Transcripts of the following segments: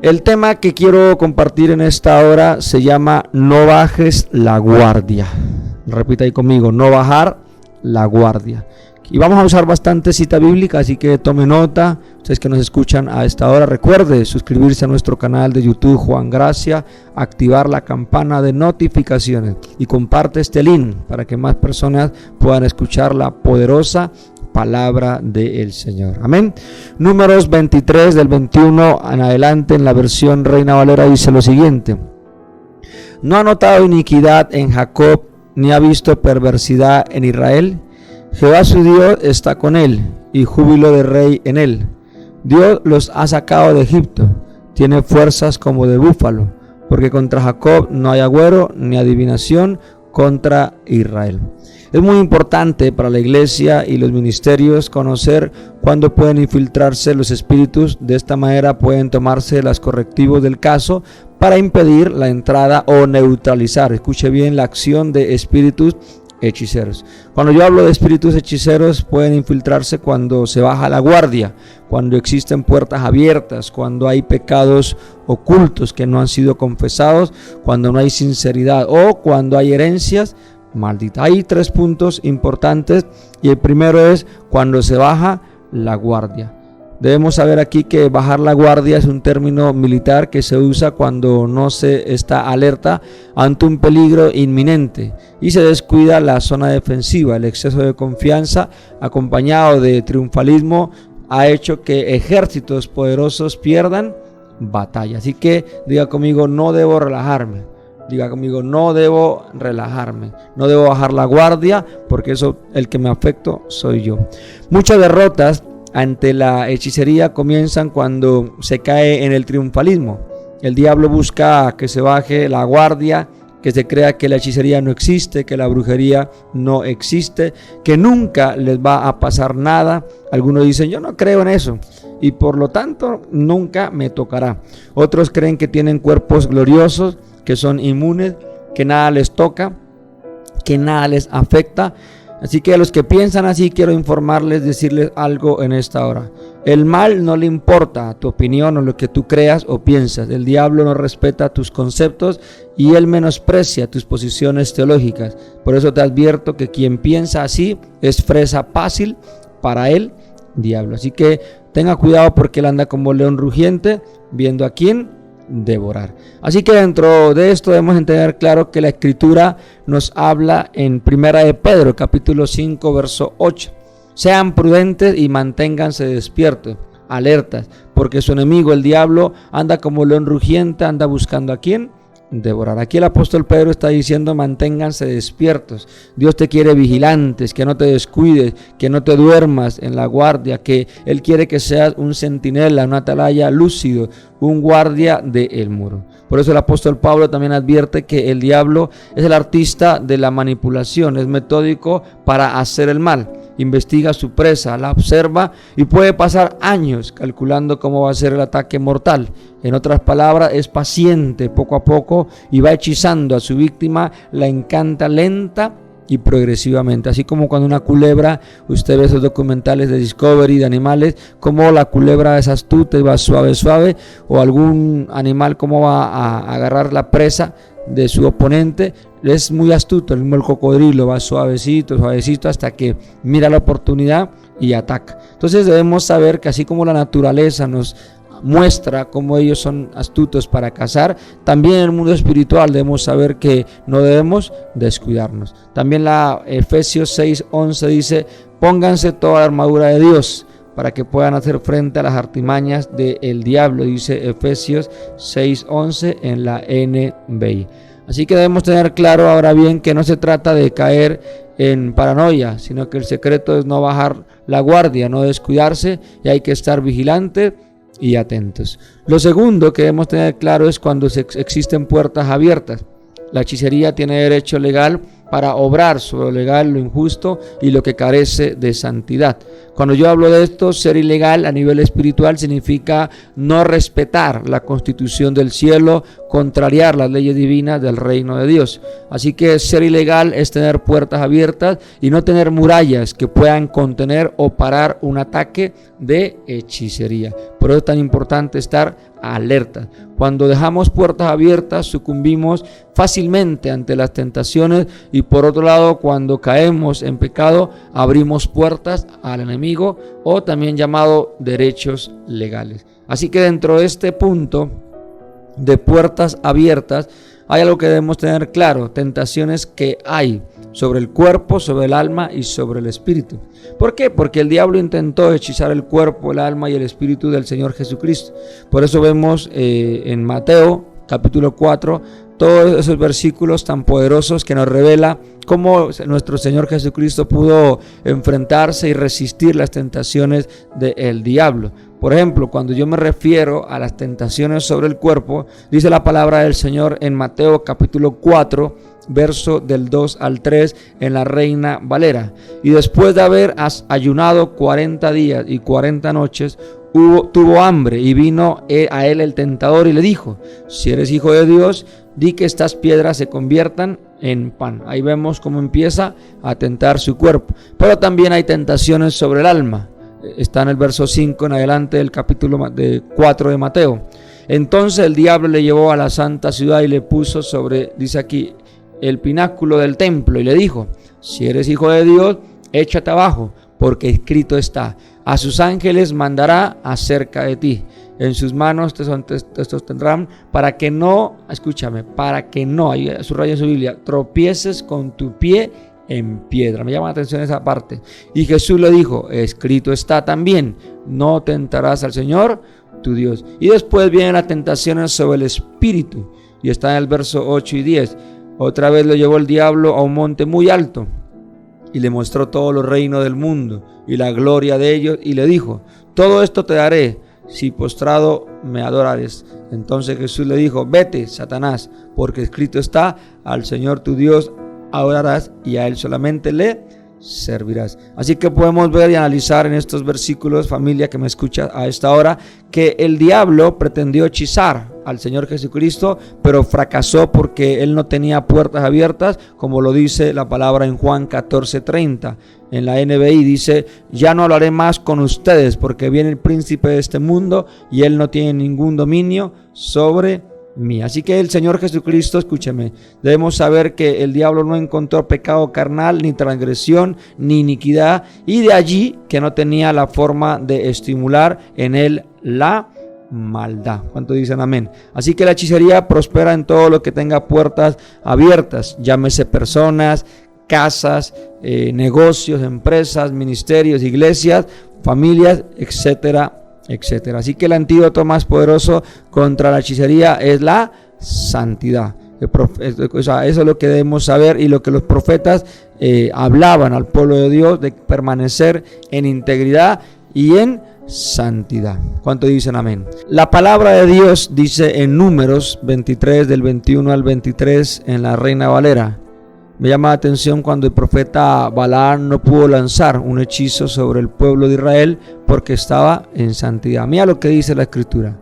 El tema que quiero compartir en esta hora se llama No bajes la guardia. Repita ahí conmigo, no bajar la guardia. Y vamos a usar bastante cita bíblica, así que tome nota. Ustedes que nos escuchan a esta hora, recuerde suscribirse a nuestro canal de YouTube Juan Gracia, activar la campana de notificaciones y comparte este link para que más personas puedan escuchar la poderosa palabra del Señor. Amén. Números 23 del 21 en adelante en la versión Reina Valera dice lo siguiente: ¿No ha notado iniquidad en Jacob, ni ha visto perversidad en Israel? Jehová su Dios está con él, y júbilo de rey en él. Dios los ha sacado de Egipto, tiene fuerzas como de búfalo, porque contra Jacob no hay agüero ni adivinación contra Israel. Es muy importante para la iglesia y los ministerios conocer cuándo pueden infiltrarse los espíritus. De esta manera pueden tomarse los correctivos del caso para impedir la entrada o neutralizar, escuche bien, la acción de espíritus hechiceros. Cuando yo hablo de espíritus hechiceros, pueden infiltrarse cuando se baja la guardia, cuando existen puertas abiertas, cuando hay pecados ocultos que no han sido confesados, cuando no hay sinceridad o cuando hay herencias malditas. Hay 3 puntos importantes y el primero es cuando se baja la guardia. Debemos saber aquí que bajar la guardia es un término militar que se usa cuando no se está alerta ante un peligro inminente y se descuida la zona defensiva. El exceso de confianza acompañado de triunfalismo ha hecho que ejércitos poderosos pierdan batalla. Así que diga conmigo, no debo relajarme. Diga conmigo, no debo relajarme, no debo bajar la guardia, porque eso, el que me afecto soy yo. Muchas derrotas ante la hechicería comienzan cuando se cae en el triunfalismo. El diablo busca que se baje la guardia, que se crea que la hechicería no existe, que la brujería no existe, que nunca les va a pasar nada. Algunos dicen, yo no creo en eso y por lo tanto nunca me tocará. Otros creen que tienen cuerpos gloriosos, que son inmunes, que nada les toca, que nada les afecta. Así que a los que piensan así, quiero informarles, decirles algo en esta hora. El mal no le importa tu opinión o lo que tú creas o piensas. El diablo no respeta tus conceptos y él menosprecia tus posiciones teológicas. Por eso te advierto que quien piensa así es presa fácil para el diablo. Así que tenga cuidado porque él anda como león rugiente viendo a quién devorar. Así que dentro de esto debemos entender claro que la escritura nos habla en Primera de Pedro capítulo 5 verso 8: sean prudentes y manténganse despiertos, alertas, porque su enemigo el diablo anda como león rugiente, anda buscando a quién devorar. Aquí el apóstol Pedro está diciendo manténganse despiertos. Dios te quiere vigilantes, que no te descuides, que no te duermas en la guardia, que Él quiere que seas un centinela, un atalaya lúcido, un guardia del muro. Por eso el apóstol Pablo también advierte que el diablo es el artista de la manipulación, es metódico para hacer el mal. Investiga su presa, la observa y puede pasar años calculando cómo va a ser el ataque mortal. En otras palabras, es paciente poco a poco y va hechizando a su víctima, la encanta lenta y progresivamente. Así como cuando una culebra, usted ve esos documentales de Discovery de animales, como la culebra es astuta y va suave suave, o algún animal cómo va a agarrar la presa de su oponente, es muy astuto. El mismo el cocodrilo va suavecito, suavecito hasta que mira la oportunidad y ataca. Entonces debemos saber que así como la naturaleza nos muestra cómo ellos son astutos para cazar, también en el mundo espiritual debemos saber que no debemos descuidarnos. También la Efesios 6:11 dice: pónganse toda la armadura de Dios para que puedan hacer frente a las artimañas del diablo, dice Efesios 6:11 en la NBI. Así que debemos tener claro ahora bien que no se trata de caer en paranoia, sino que el secreto es no bajar la guardia, no descuidarse, y hay que estar vigilante y atentos. Lo segundo que debemos tener claro es cuando existen puertas abiertas. La hechicería tiene derecho legal para obrar sobre lo legal, lo injusto y lo que carece de santidad. Cuando yo hablo de esto, ser ilegal a nivel espiritual significa no respetar la constitución del cielo, contrariar las leyes divinas del reino de Dios. Así que ser ilegal es tener puertas abiertas y no tener murallas que puedan contener o parar un ataque de hechicería. Por eso es tan importante estar alerta. Cuando dejamos puertas abiertas, sucumbimos fácilmente ante las tentaciones, y por otro lado, cuando caemos en pecado, abrimos puertas al enemigo, o también llamado derechos legales. Así que dentro de este punto de puertas abiertas, hay algo que debemos tener claro: tentaciones que hay sobre el cuerpo, sobre el alma y sobre el espíritu. ¿Por qué? Porque el diablo intentó hechizar el cuerpo, el alma y el espíritu del Señor Jesucristo. Por eso vemos en Mateo capítulo 4 todos esos versículos tan poderosos que nos revela cómo nuestro Señor Jesucristo pudo enfrentarse y resistir las tentaciones del diablo. Por ejemplo, cuando yo me refiero a las tentaciones sobre el cuerpo, dice la palabra del Señor en Mateo capítulo 4, verso del 2 al 3 en la Reina Valera: y después de haber ayunado 40 días y 40 noches, tuvo hambre, y vino a él el tentador y le dijo: si eres hijo de Dios, di que estas piedras se conviertan en pan. Ahí vemos cómo empieza a tentar su cuerpo. Pero también hay tentaciones sobre el alma. Está en el verso 5 en adelante del capítulo 4 de Mateo. Entonces el diablo le llevó a la santa ciudad y le puso sobre, dice aquí, el pináculo del templo, y le dijo: si eres hijo de Dios, échate abajo, porque escrito está: a sus ángeles mandará acerca de ti, en sus manos te sostendrán, para que no, ahí subraya su Biblia, tropieces con tu pie en piedra. Me llama la atención esa parte. Y Jesús le dijo: escrito está también: no tentarás al Señor tu Dios. Y después vienen las tentaciones sobre el espíritu, y está en el verso 8 y 10. Otra vez lo llevó el diablo a un monte muy alto, y le mostró todos los reinos del mundo y la gloria de ellos, y le dijo: todo esto te daré si postrado me adorares. Entonces Jesús le dijo: vete, Satanás, porque escrito está: al Señor tu Dios adorarás, y a él solamente le servirás. Así que podemos ver y analizar en estos versículos, familia que me escucha a esta hora, que el diablo pretendió hechizar al Señor Jesucristo, pero fracasó porque él no tenía puertas abiertas, como lo dice la palabra en Juan 14:30. En la NBI dice: ya no hablaré más con ustedes, porque viene el príncipe de este mundo y él no tiene ningún dominio sobre mí. Así que el Señor Jesucristo, escúcheme, debemos saber que el diablo no encontró pecado carnal, ni transgresión, ni iniquidad, y de allí que no tenía la forma de estimular en él la maldad. ¿Cuánto dicen amén? Así que la hechicería prospera en todo lo que tenga puertas abiertas, llámese personas, casas, negocios, empresas, ministerios, iglesias, familias, etcétera, etcétera. Así que el antídoto más poderoso contra la hechicería es la santidad. Eso es lo que debemos saber, y lo que los profetas hablaban al pueblo de Dios, de permanecer en integridad y en santidad. ¿Cuánto dicen amén? La palabra de Dios dice en Números 23 del 21 al 23 en la Reina Valera. Me llama la atención cuando el profeta Balaam no pudo lanzar un hechizo sobre el pueblo de Israel porque estaba en santidad. Mira lo que dice la escritura: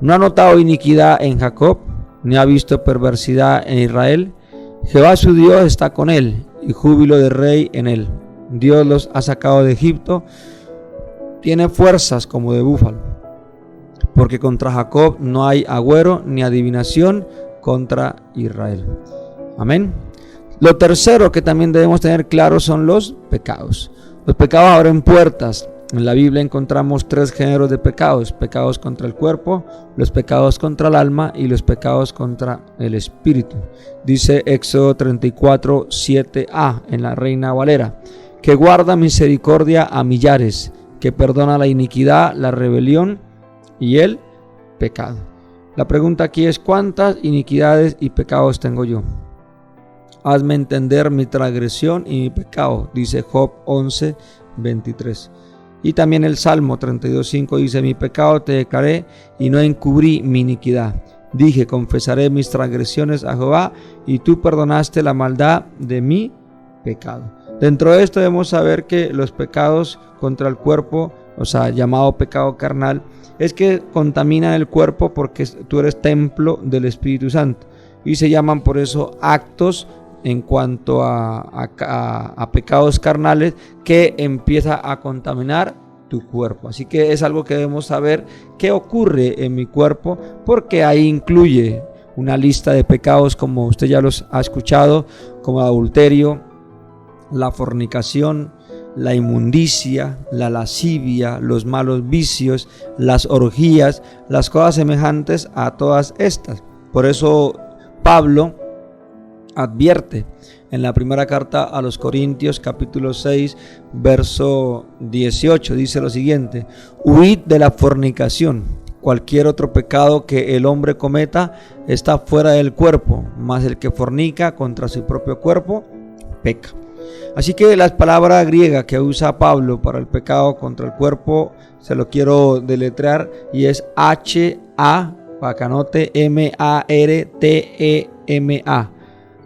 no ha notado iniquidad en Jacob, ni ha visto perversidad en Israel. Jehová su Dios está con él, y júbilo de rey en él. Dios los ha sacado de Egipto, tiene fuerzas como de búfalo, porque contra Jacob no hay agüero ni adivinación contra Israel. Amén. Lo tercero que también debemos tener claro son los pecados. Los pecados abren puertas. En la Biblia encontramos 3 géneros de pecados: pecados contra el cuerpo, los pecados contra el alma y los pecados contra el espíritu. Dice Éxodo 34, 7a en la Reina Valera: que guarda misericordia a millares, que perdona la iniquidad, la rebelión y el pecado. La pregunta aquí es: ¿cuántas iniquidades y pecados tengo yo? Hazme entender mi transgresión y mi pecado, dice Job 11, 23. Y también el Salmo 32, 5 dice: mi pecado te declaré y no encubrí mi iniquidad. Dije, confesaré mis transgresiones a Jehová, y tú perdonaste la maldad de mi pecado. Dentro de esto debemos saber que los pecados contra el cuerpo, o sea, llamado pecado carnal, es que contaminan el cuerpo porque tú eres templo del Espíritu Santo. Y se llaman por eso actos en cuanto a pecados carnales que empieza a contaminar tu cuerpo. Así que es algo que debemos saber qué ocurre en mi cuerpo, porque ahí incluye una lista de pecados, como usted ya los ha escuchado, como adulterio, la fornicación, la inmundicia, la lascivia, los malos vicios, las orgías, las cosas semejantes a todas estas. Por eso Pablo advierte en la primera carta a los Corintios, capítulo 6, verso 18, dice lo siguiente: huid de la fornicación. Cualquier otro pecado que el hombre cometa está fuera del cuerpo, mas el que fornica contra su propio cuerpo peca. Así que la palabra griega que usa Pablo para el pecado contra el cuerpo, se lo quiero deletrear, y es H-A, para que anote, M-A-R-T-E-M-A,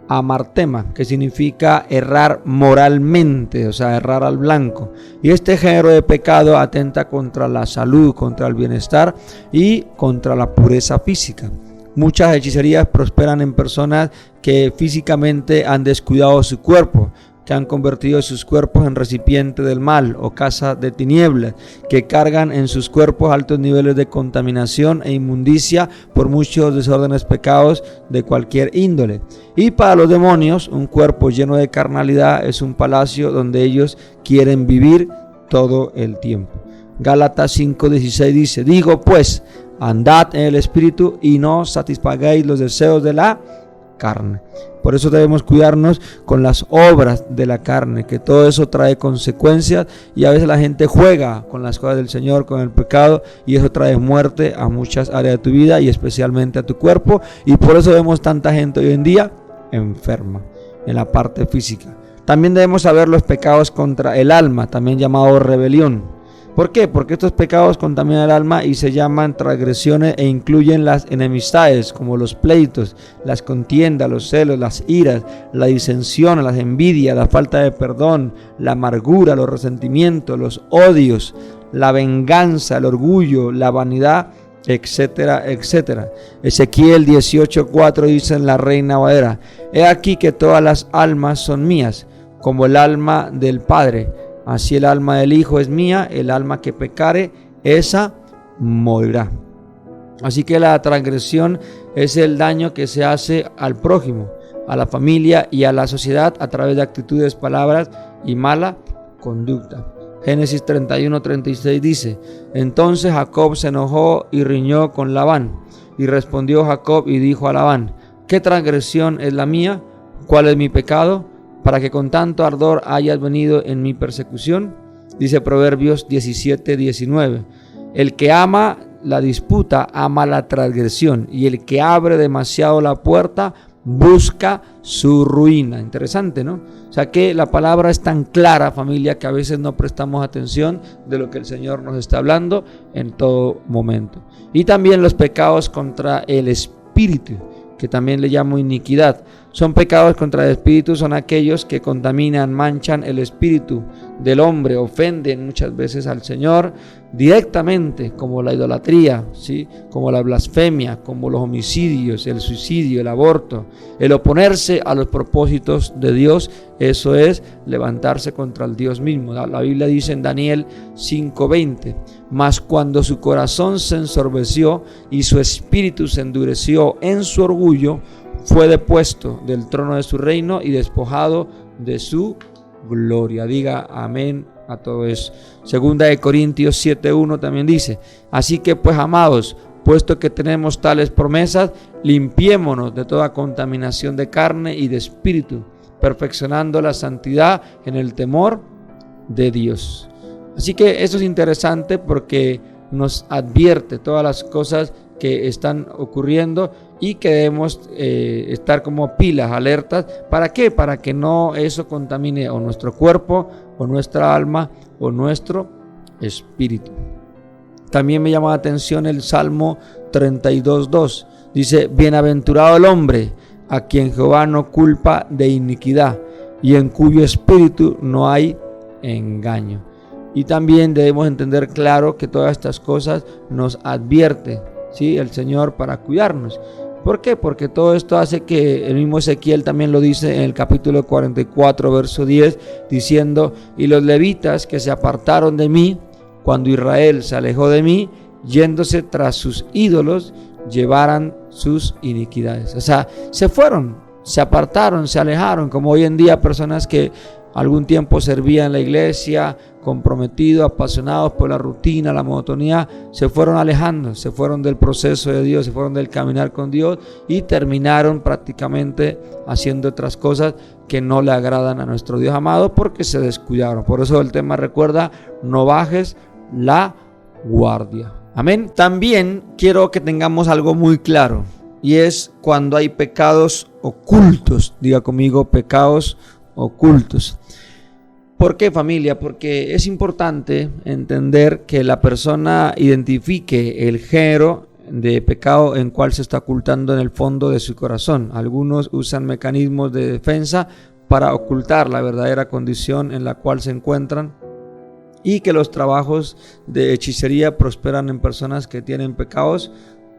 amartema, que significa errar moralmente, o sea, errar al blanco. Y este género de pecado atenta contra la salud, contra el bienestar y contra la pureza física. Muchas hechicerías prosperan en personas que físicamente han descuidado su cuerpo, que han convertido sus cuerpos en recipiente del mal o casa de tinieblas, que cargan en sus cuerpos altos niveles de contaminación e inmundicia por muchos desórdenes pecados de cualquier índole. Y para los demonios, un cuerpo lleno de carnalidad es un palacio donde ellos quieren vivir todo el tiempo. Gálatas 5:16 dice: digo pues, andad en el Espíritu y no satisfagáis los deseos de la carne. Por eso debemos cuidarnos con las obras de la carne, que todo eso trae consecuencias, y a veces la gente juega con las cosas del Señor, con el pecado, y eso trae muerte a muchas áreas de tu vida y especialmente a tu cuerpo. Y por eso vemos tanta gente hoy en día enferma en la parte física. También debemos saber los pecados contra el alma, también llamado rebelión. ¿Por qué? Porque estos pecados contaminan el alma y se llaman transgresiones e incluyen las enemistades, como los pleitos, las contiendas, los celos, las iras, la disensión, las envidias, la falta de perdón, la amargura, los resentimientos, los odios, la venganza, el orgullo, la vanidad, etcétera, etcétera. Ezequiel 18:4 dice en la Reina Valera: he aquí que todas las almas son mías, como el alma del Padre. Así el alma del Hijo es mía, el alma que pecare, esa morirá. Así que la transgresión es el daño que se hace al prójimo, a la familia y a la sociedad a través de actitudes, palabras y mala conducta. Génesis 31:36 dice: entonces Jacob se enojó y riñó con Labán. Y respondió Jacob y dijo a Labán: ¿qué transgresión es la mía? ¿Cuál es mi pecado? Para que con tanto ardor hayas venido en mi persecución. Dice Proverbios 17:19: el que ama la disputa ama la transgresión, y el que abre demasiado la puerta busca su ruina. Interesante, ¿no? O sea que la palabra es tan clara, familia, que a veces no prestamos atención de lo que el Señor nos está hablando en todo momento. Y también los pecados contra el espíritu, que también le llamo iniquidad. Son pecados contra el espíritu, son aquellos que contaminan, manchan el espíritu del hombre, ofenden muchas veces al Señor directamente, como la idolatría, ¿sí? Como la blasfemia, como los homicidios, el suicidio, el aborto, el oponerse a los propósitos de Dios. Eso es levantarse contra el Dios mismo. La Biblia dice en Daniel 5:20: mas cuando su corazón se ensorbeció y su espíritu se endureció en su orgullo, fue depuesto del trono de su reino y despojado de su gloria. Diga amén a todo eso. Segunda de Corintios 7:1 también dice: así que pues, amados, puesto que tenemos tales promesas, limpiémonos de toda contaminación de carne y de espíritu, perfeccionando la santidad en el temor de Dios. Así que eso es interesante porque nos advierte todas las cosas que están ocurriendo y que debemos estar como pilas, alertas. ¿Para qué? Para que no eso contamine o nuestro cuerpo, o nuestra alma, o nuestro espíritu. También me llama la atención el Salmo 32:2. Dice, bienaventurado el hombre a quien Jehová no culpa de iniquidad y en cuyo espíritu no hay engaño. Y también debemos entender claro que todas estas cosas nos advierte, ¿sí?, el Señor para cuidarnos. ¿Por qué? Porque todo esto hace que el mismo Ezequiel también lo dice en el capítulo 44, verso 10, diciendo, y los levitas que se apartaron de mí, cuando Israel se alejó de mí, yéndose tras sus ídolos, llevaran sus iniquidades. O sea, se fueron, se apartaron, se alejaron, como hoy en día personas que algún tiempo servían en la iglesia, comprometidos, apasionados por la rutina, la monotonía, se fueron alejando, se fueron del proceso de Dios, se fueron del caminar con Dios y terminaron prácticamente haciendo otras cosas que no le agradan a nuestro Dios amado porque se descuidaron. Por eso el tema recuerda, no bajes la guardia. Amén. También quiero que tengamos algo muy claro y es cuando hay pecados ocultos. Diga conmigo, pecados ocultos. ¿Por qué, familia? Porque es importante entender que la persona identifique el género de pecado en cual se está ocultando en el fondo de su corazón. Algunos usan mecanismos de defensa para ocultar la verdadera condición en la cual se encuentran y que los trabajos de hechicería prosperan en personas que tienen pecados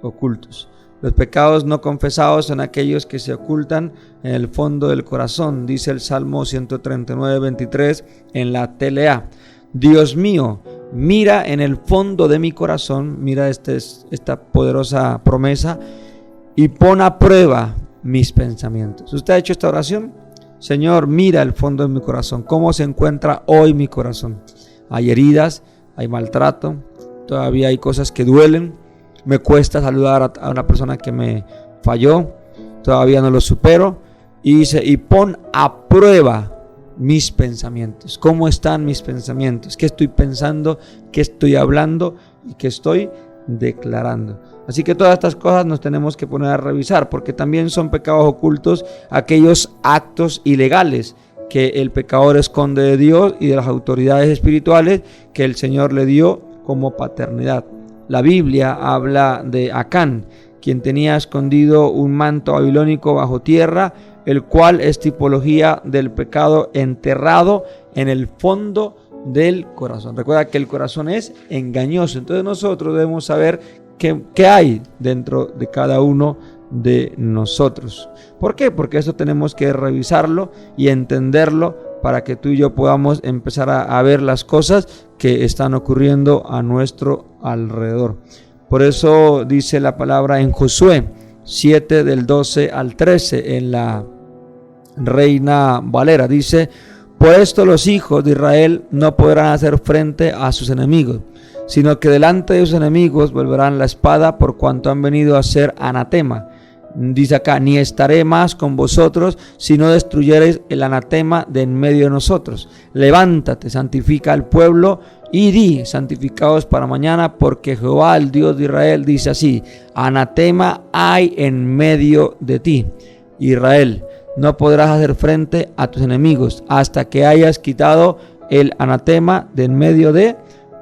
ocultos. Los pecados no confesados son aquellos que se ocultan en el fondo del corazón, dice el Salmo 139, 23 en la TLA. Dios mío, mira en el fondo de mi corazón, mira esta poderosa promesa, y pon a prueba mis pensamientos. ¿Usted ha hecho esta oración? Señor, mira el fondo de mi corazón. ¿Cómo se encuentra hoy mi corazón? Hay heridas, hay maltrato, todavía hay cosas que duelen. Me cuesta saludar a una persona que me falló, todavía no lo supero. Y dice, y pon a prueba mis pensamientos. ¿Cómo están mis pensamientos? ¿Qué estoy pensando? ¿Qué estoy hablando? ¿Y qué estoy declarando? Así que todas estas cosas nos tenemos que poner a revisar, porque también son pecados ocultos aquellos actos ilegales que el pecador esconde de Dios y de las autoridades espirituales que el Señor le dio como paternidad. La Biblia habla de Acán, quien tenía escondido un manto babilónico bajo tierra, el cual es tipología del pecado enterrado en el fondo del corazón. Recuerda que el corazón es engañoso, entonces nosotros debemos saber qué hay dentro de cada uno de nosotros. ¿Por qué? Porque eso tenemos que revisarlo y entenderlo para que tú y yo podamos empezar a ver las cosas que están ocurriendo a nuestro alrededor. Por eso dice la palabra en Josué 7 del 12 al 13 en la Reina Valera. Dice, por esto los hijos de Israel no podrán hacer frente a sus enemigos, sino que delante de sus enemigos volverán la espada por cuanto han venido a ser anatema. Dice acá, ni estaré más con vosotros si no destruyereis el anatema de en medio de nosotros. Levántate, santifica al pueblo y di, santificaos para mañana, porque Jehová, el Dios de Israel, dice así, anatema hay en medio de ti, Israel, no podrás hacer frente a tus enemigos hasta que hayas quitado el anatema de en medio de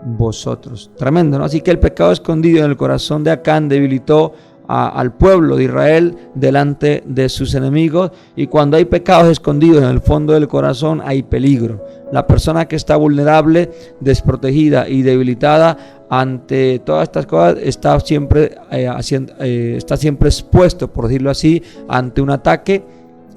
vosotros. Tremendo, ¿no? Así que el pecado escondido en el corazón de Acán debilitó al pueblo de Israel delante de sus enemigos, y cuando hay pecados escondidos en el fondo del corazón hay peligro. La persona que está vulnerable, desprotegida y debilitada ante todas estas cosas está siempre expuesto, por decirlo así, ante un ataque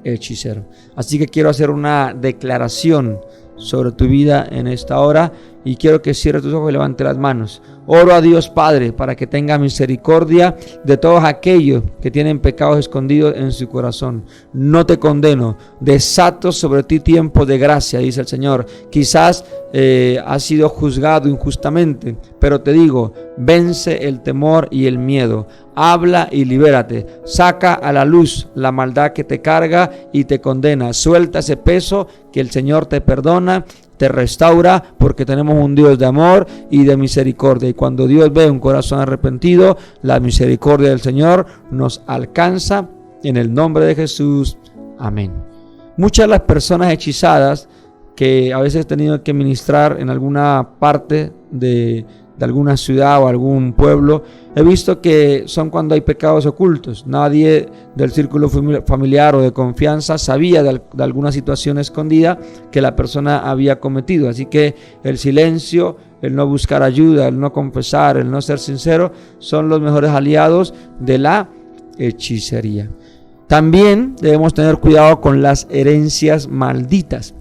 hechicero. Así que quiero hacer una declaración sobre tu vida en esta hora y quiero que cierres tus ojos y levante las manos. Oro a Dios Padre para que tenga misericordia de todos aquellos que tienen pecados escondidos en su corazón. No te condeno, desato sobre ti tiempo de gracia, dice el Señor. Quizás has sido juzgado injustamente, pero te digo, vence el temor y el miedo. Habla y libérate. Saca a la luz la maldad que te carga y te condena. Suelta ese peso que el Señor te perdona, te restaura, porque tenemos un Dios de amor y de misericordia. Y cuando Dios ve un corazón arrepentido, la misericordia del Señor nos alcanza en el nombre de Jesús. Amén. Muchas de las personas hechizadas que a veces he tenido que ministrar en alguna parte de de alguna ciudad o algún pueblo, he visto que son cuando hay pecados ocultos. Nadie del círculo familiar o de confianza sabía de alguna situación escondida que la persona había cometido. Así que el silencio, el no buscar ayuda, el no confesar, el no ser sincero, son los mejores aliados de la hechicería. También debemos tener cuidado con las herencias malditas,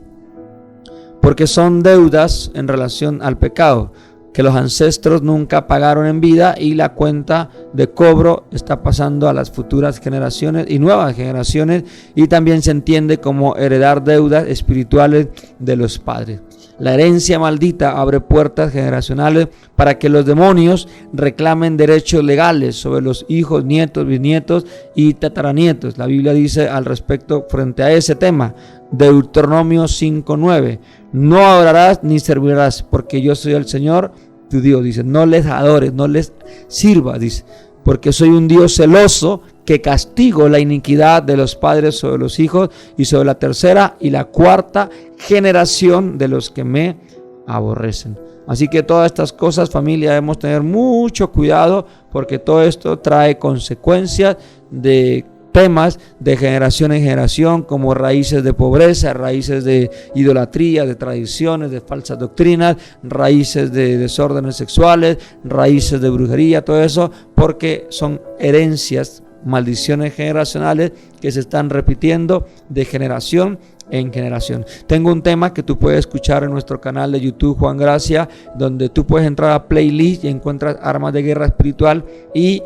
porque son deudas en relación al pecado que los ancestros nunca pagaron en vida, y la cuenta de cobro está pasando a las futuras generaciones y nuevas generaciones, y también se entiende como heredar deudas espirituales de los padres. La herencia maldita abre puertas generacionales para que los demonios reclamen derechos legales sobre los hijos, nietos, bisnietos y tataranietos. La Biblia dice al respecto frente a ese tema, Deuteronomio 5:9, no adorarás ni servirás, porque yo soy el Señor tu Dios. Dice, no les adores, no les sirvas, dice, porque soy un Dios celoso que castigo la iniquidad de los padres sobre los hijos y sobre la tercera y la cuarta generación de los que me aborrecen. Así que todas estas cosas, familia, debemos tener mucho cuidado, porque todo esto trae consecuencias de temas de generación en generación, como raíces de pobreza, raíces de idolatría, de tradiciones, de falsas doctrinas, raíces de desórdenes sexuales, raíces de brujería, todo eso, porque son herencias, maldiciones generacionales que se están repitiendo de generación en generación. Tengo un tema que tú puedes escuchar en nuestro canal de YouTube, Juan Gracia, donde tú puedes entrar a playlist y encuentras armas de guerra espiritual, y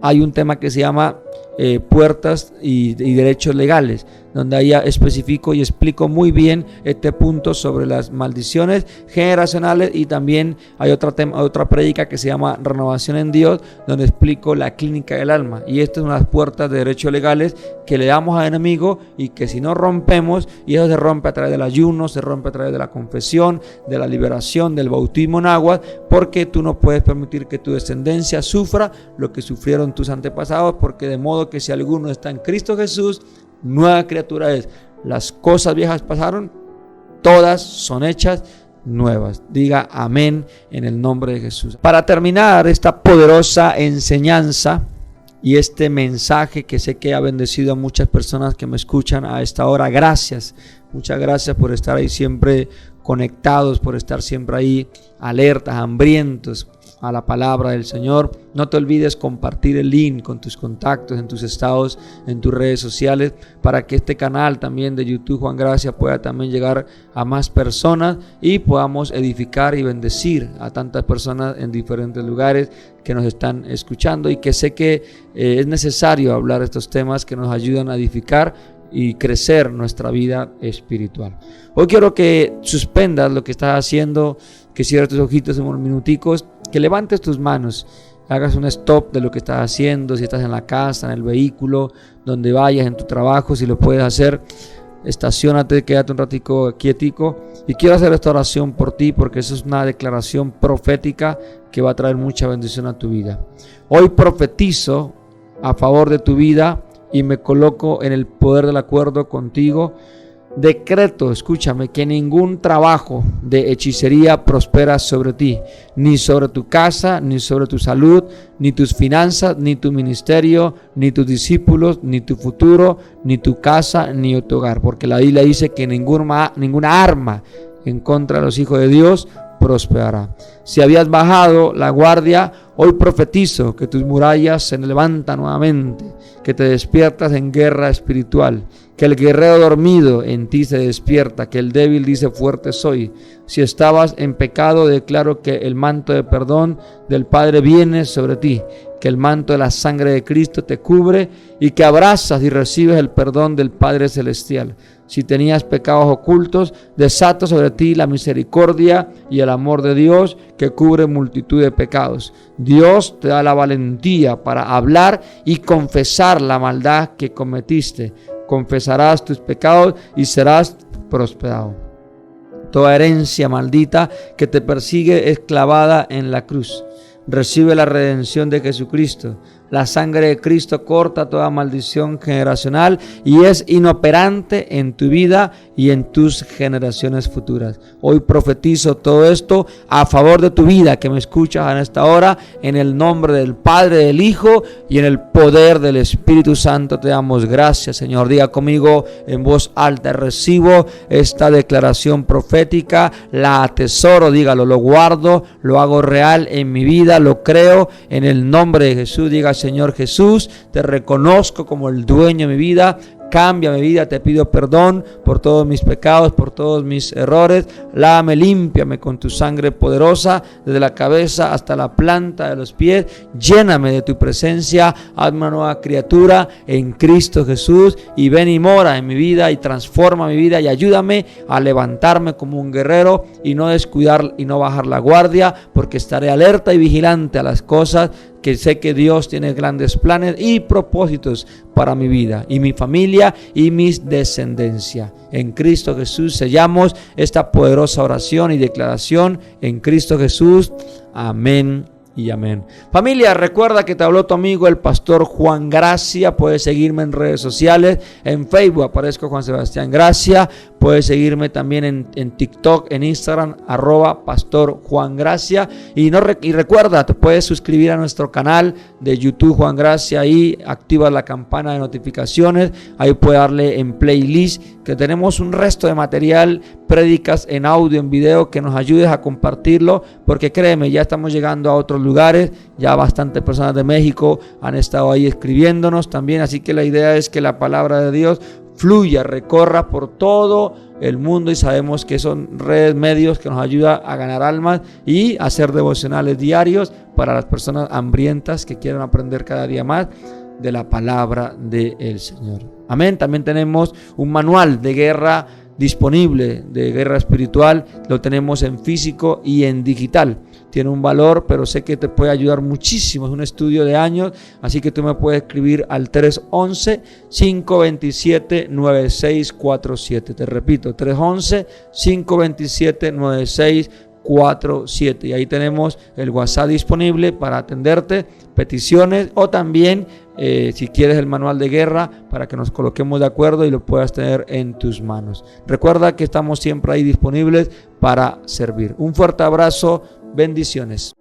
hay un tema que se llama puertas y derechos legales, donde ahí especifico y explico muy bien este punto sobre las maldiciones generacionales. Y también hay otra prédica que se llama Renovación en Dios, donde explico la clínica del alma, y estas son las puertas de derechos legales que le damos al enemigo, y que si no rompemos, y eso se rompe a través del ayuno, se rompe a través de la confesión, de la liberación, del bautismo en agua, porque tú no puedes permitir que tu descendencia sufra lo que sufrieron tus antepasados, porque de modo que si alguno está en Cristo Jesús, nueva criatura es. Las cosas viejas pasaron, todas son hechas nuevas. Diga amén en el nombre de Jesús. Para terminar esta poderosa enseñanza y este mensaje que sé que ha bendecido a muchas personas que me escuchan a esta hora, gracias, muchas gracias por estar ahí siempre conectados, por estar siempre ahí alertas, hambrientos a la palabra del Señor. No te olvides compartir el link con tus contactos, en tus estados, en tus redes sociales, para que este canal también de YouTube Juan Gracia pueda también llegar a más personas y podamos edificar y bendecir a tantas personas en diferentes lugares que nos están escuchando, y que sé que es necesario hablar estos temas que nos ayudan a edificar y crecer nuestra vida espiritual. Hoy quiero que suspendas lo que estás haciendo, que cierres tus ojitos en unos minuticos, que levantes tus manos, hagas un stop de lo que estás haciendo, si estás en la casa, en el vehículo, donde vayas, en tu trabajo, si lo puedes hacer, estaciónate, quédate un ratico quietico, y quiero hacer esta oración por ti, porque eso es una declaración profética que va a traer mucha bendición a tu vida. Hoy profetizo a favor de tu vida y me coloco en el poder del acuerdo contigo. Decreto, escúchame, que ningún trabajo de hechicería prospera sobre ti, ni sobre tu casa, ni sobre tu salud, ni tus finanzas, ni tu ministerio, ni tus discípulos, ni tu futuro, ni tu casa, ni tu hogar, porque la Biblia dice que ninguna arma en contra de los hijos de Dios prosperará. Si habías bajado la guardia, hoy profetizo que tus murallas se levantan nuevamente, que te despiertas en guerra espiritual, que el guerrero dormido en ti se despierta, que el débil dice fuerte soy. Si estabas en pecado, declaro que el manto de perdón del Padre viene sobre ti, que el manto de la sangre de Cristo te cubre y que abrazas y recibes el perdón del Padre Celestial. Si tenías pecados ocultos, desato sobre ti la misericordia y el amor de Dios que cubre multitud de pecados. Dios te da la valentía para hablar y confesar la maldad que cometiste. Confesarás tus pecados y serás prosperado. Toda herencia maldita que te persigue es clavada en la cruz. Recibe la redención de Jesucristo. La sangre de Cristo corta toda maldición generacional y es inoperante en tu vida y en tus generaciones futuras. Hoy profetizo todo esto a favor de tu vida que me escuchas en esta hora, en el nombre del Padre, del Hijo y en el poder del Espíritu Santo. Te damos gracias, Señor. Diga conmigo en voz alta: recibo esta declaración profética, la atesoro, dígalo, lo guardo, lo hago real en mi vida, lo creo en el nombre de Jesús. Diga: Señor Jesús, te reconozco como el dueño de mi vida. Cambia mi vida, te pido perdón por todos mis pecados, por todos mis errores. Lávame, límpiame con tu sangre poderosa, desde la cabeza hasta la planta de los pies. Lléname de tu presencia, hazme una nueva criatura en Cristo Jesús. Y ven y mora en mi vida y transforma mi vida y ayúdame a levantarme como un guerrero y no descuidar y no bajar la guardia, porque estaré alerta y vigilante a las cosas que sé que Dios tiene grandes planes y propósitos para mi vida y mi familia y mis descendencia. En Cristo Jesús sellamos esta poderosa oración y declaración en Cristo Jesús. Amén y amén. Familia, recuerda que te habló tu amigo el pastor Juan Gracia. Puedes seguirme en redes sociales. En Facebook aparezco Juan Sebastián Gracia. Puedes seguirme también en TikTok, en Instagram, @Pastor Juan Gracia. Y recuerda, te puedes suscribir a nuestro canal de YouTube Juan Gracia. Ahí activa la campana de notificaciones. Ahí puedes darle en playlist, que tenemos un resto de material, prédicas en audio, en video, que nos ayudes a compartirlo, porque créeme, ya estamos llegando a otros lugares. Ya bastantes personas de México han estado ahí escribiéndonos también. Así que la idea es que la palabra de Dios fluya, recorra por todo el mundo, y sabemos que son redes, medios que nos ayudan a ganar almas y hacer devocionales diarios para las personas hambrientas que quieren aprender cada día más de la palabra del Señor. Amén. También tenemos un manual de guerra disponible, de guerra espiritual. Lo tenemos en físico y en digital. Tiene un valor, pero sé que te puede ayudar muchísimo. Es un estudio de años, así que tú me puedes escribir al 311-527-9647. Te repito, 311-527-9647. Y ahí tenemos el WhatsApp disponible para atenderte, peticiones, o también si quieres el manual de guerra, para que nos coloquemos de acuerdo y lo puedas tener en tus manos. Recuerda que estamos siempre ahí disponibles para servir. Un fuerte abrazo, bendiciones.